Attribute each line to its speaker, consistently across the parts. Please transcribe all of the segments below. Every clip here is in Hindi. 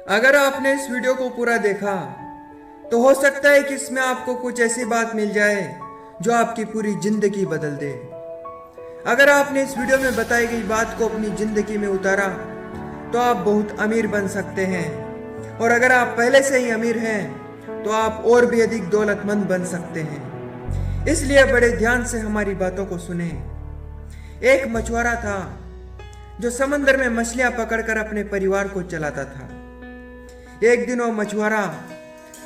Speaker 1: अगर आपने इस वीडियो को पूरा देखा तो हो सकता है कि इसमें आपको कुछ ऐसी बात मिल जाए जो आपकी पूरी जिंदगी बदल दे। अगर आपने इस वीडियो में बताई गई बात को अपनी जिंदगी में उतारा तो आप बहुत अमीर बन सकते हैं, और अगर आप पहले से ही अमीर हैं तो आप और भी अधिक दौलतमंद बन सकते हैं। इसलिए बड़े ध्यान से हमारी बातों को सुने। एक मछुआरा था जो समंदर में मछलियां पकड़कर अपने परिवार को चलाता था। एक दिन वो मछुआरा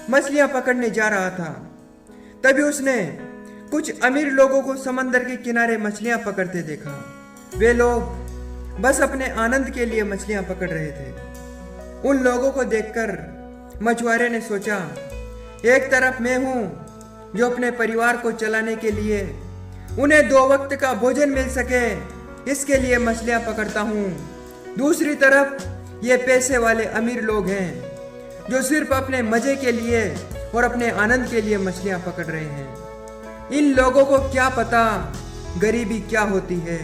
Speaker 1: मछलियां पकड़ने जा रहा था, तभी उसने कुछ अमीर लोगों को समंदर के किनारे मछलियां पकड़ते देखा। वे लोग बस अपने आनंद के लिए मछलियां पकड़ रहे थे। उन लोगों को देखकर मछुआरे ने सोचा, एक तरफ मैं हूं जो अपने परिवार को चलाने के लिए उन्हें 2 वक्त का भोजन मिल सके, इसके लिए मछलियां पकड़ता हूं। दूसरी तरफ ये पैसे वाले अमीर लोग हैं जो सिर्फ अपने मजे के लिए और अपने आनंद के लिए मछलियां पकड़ रहे हैं। इन लोगों को क्या पता गरीबी क्या होती है।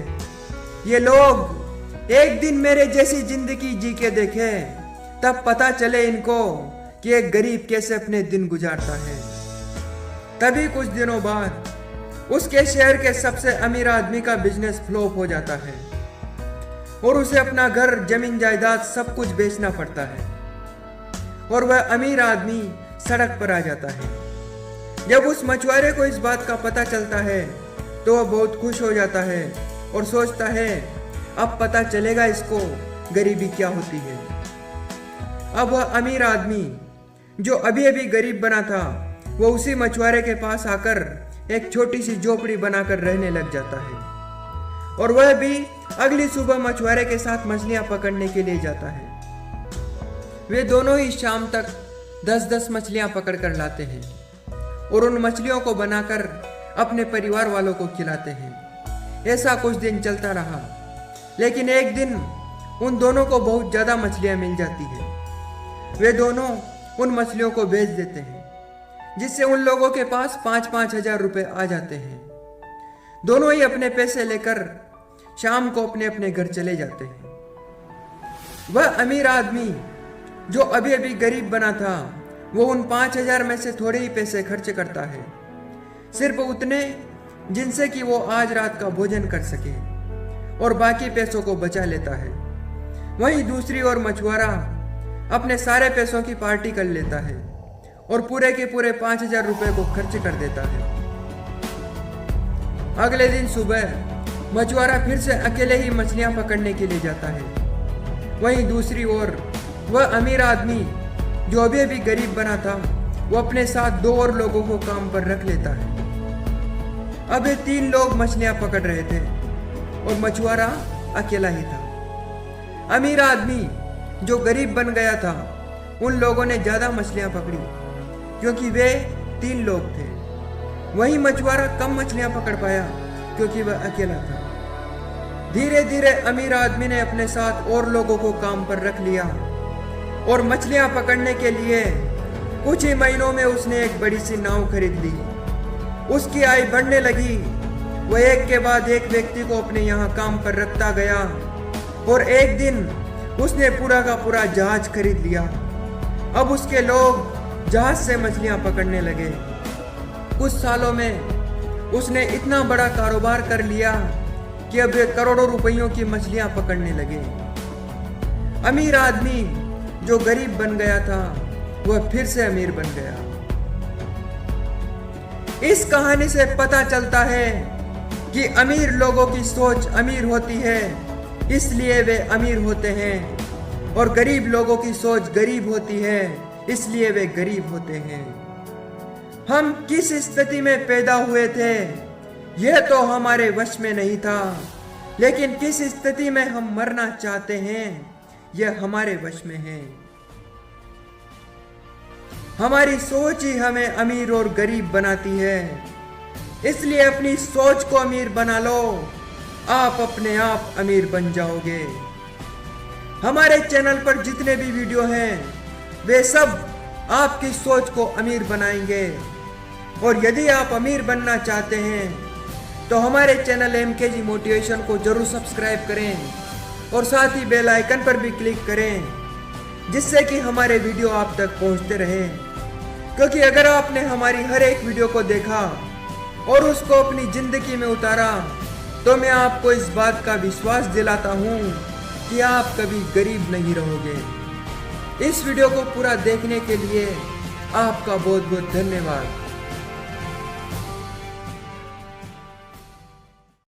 Speaker 1: ये लोग एक दिन मेरे जैसी जिंदगी जी के देखे, तब पता चले इनको कि एक गरीब कैसे अपने दिन गुजारता है। तभी कुछ दिनों बाद उसके शहर के सबसे अमीर आदमी का बिजनेस फ्लॉप हो जाता है और उसे अपना घर, जमीन जायदाद सब कुछ बेचना पड़ता है और वह अमीर आदमी सड़क पर आ जाता है। जब उस मछुआरे को इस बात का पता चलता है तो वह बहुत खुश हो जाता है और सोचता है, अब पता चलेगा इसको गरीबी क्या होती है। अब वह अमीर आदमी जो अभी अभी गरीब बना था, वो उसी मछुआरे के पास आकर एक छोटी सी झोपड़ी बनाकर रहने लग जाता है और वह भी अगली सुबह मछुआरे के साथ मछलियां पकड़ने के लिए जाता है। वे दोनों ही शाम तक 10-10 मछलियां पकड़ कर लाते हैं और उन मछलियों को बनाकर अपने परिवार वालों को खिलाते हैं। ऐसा कुछ दिन चलता रहा, लेकिन एक दिन उन दोनों को बहुत ज़्यादा मछलियां मिल जाती है। वे दोनों उन मछलियों को बेच देते हैं, जिससे उन लोगों के पास 5-5 हजार रुपये आ जाते हैं। दोनों ही अपने पैसे लेकर शाम को अपने अपने घर चले जाते हैं। वह अमीर आदमी जो अभी अभी गरीब बना था, वो उन 5,000 में से थोड़े ही पैसे खर्च करता है, सिर्फ उतने जिनसे कि वो आज रात का भोजन कर सके, और बाकी पैसों को बचा लेता है। वहीं दूसरी ओर मछुआरा अपने सारे पैसों की पार्टी कर लेता है और पूरे के पूरे 5,000 रुपये को खर्च कर देता है। अगले दिन सुबह मछुआरा फिर से अकेले ही मछलियां पकड़ने के लिए जाता है। वहीं दूसरी ओर वह अमीर आदमी जो अभी अभी गरीब बना था, वो अपने साथ 2 और लोगों को काम पर रख लेता है। अब ये 3 लोग मछलियां पकड़ रहे थे और मछुआरा अकेला ही था। अमीर आदमी जो गरीब बन गया था, उन लोगों ने ज्यादा मछलियां पकड़ी क्योंकि वे 3 लोग थे। वहीं मछुआरा कम मछलियां पकड़ पाया क्योंकि वह अकेला था। धीरे धीरे अमीर आदमी ने अपने साथ और लोगों को काम पर रख लिया और मछलियां पकड़ने के लिए कुछ ही महीनों में उसने एक बड़ी सी नाव खरीद ली। उसकी आय बढ़ने लगी। वह एक के बाद एक व्यक्ति को अपने यहाँ काम पर रखता गया और एक दिन उसने पूरा का पूरा जहाज खरीद लिया। अब उसके लोग जहाज से मछलियां पकड़ने लगे। कुछ सालों में उसने इतना बड़ा कारोबार कर लिया कि अब वे करोड़ों रुपयों की मछलियां पकड़ने लगे। अमीर आदमी जो गरीब बन गया था, वह फिर से अमीर बन गया। इस कहानी से पता चलता है कि अमीर लोगों की सोच अमीर होती है, इसलिए वे अमीर होते हैं, और गरीब लोगों की सोच गरीब होती है, इसलिए वे गरीब होते हैं। हम किस स्थिति में पैदा हुए थे यह तो हमारे वश में नहीं था, लेकिन किस स्थिति में हम मरना चाहते हैं यह हमारे वश में है। हमारी सोच ही हमें अमीर और गरीब बनाती है, इसलिए अपनी सोच को अमीर बना लो, आप अपने आप अमीर बन जाओगे। हमारे चैनल पर जितने भी वीडियो हैं वे सब आपकी सोच को अमीर बनाएंगे, और यदि आप अमीर बनना चाहते हैं तो हमारे चैनल MKG मोटिवेशन को जरूर सब्सक्राइब करें और साथ ही बेल आइकन पर भी क्लिक करें जिससे कि हमारे वीडियो आप तक पहुंचते रहे। क्योंकि अगर आपने हमारी हर एक वीडियो को देखा और उसको अपनी जिंदगी में उतारा तो मैं आपको इस बात का विश्वास दिलाता हूँ कि आप कभी गरीब नहीं रहोगे। इस वीडियो को पूरा देखने के लिए आपका बहुत बहुत धन्यवाद।